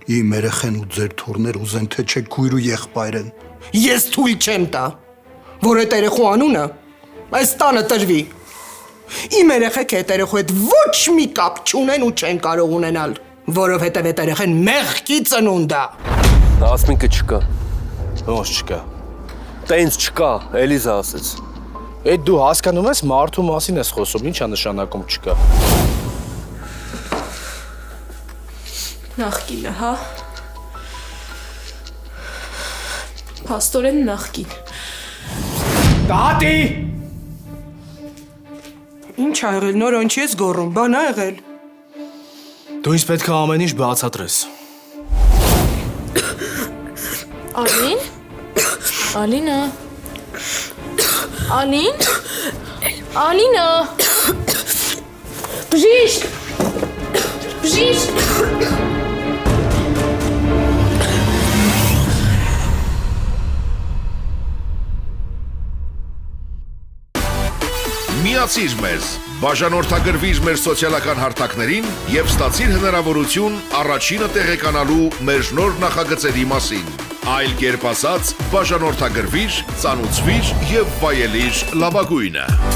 Իմ երեխեն ու ձեր թորներ ուզեն թե չէ քույր ու եղբայր են։ Ես թույլ չեմ տա, որ այդ երեխու անունը այս տանը տրվի։ Իմ երեխեք այդ երեխու հետ ոչ մի կապ չունեն ու չեն կարող ունենալ, որովհետև այդ երեխեն մեղքի ծնունդ է։ Ասմինքը չկա։ Ոնց չկա։ Տենց չկա, Էլիզա ասեց։ Այդ դու հասկանում ես մարդու մասին ես խոսում, ի՞նչ է նշանակում չկա։ Նախկինը, հա։ Փաստորեն նախկին։ Տատի։ Ինչ ա եղել, նոր ինչ ես գոռում, բան ա եղել։ Դու ինձ պետք է ամեն ինչ բացատրես։ Ալին։ Ալինա։ Ալին։ Ալինա։ Բժիշկ։ Բժիշկ։ Միացիր մեզ, բաժանորդագրվիր մեր սոցիալական հարթակներին և ստացիր հնարավորություն առաջինը տեղեկանալու մեր նոր նախագծերի մասին։ Այլ կերպ ասած, բաժանորդագրվիր, ծանուցվիր և վայելիր լավագույնը։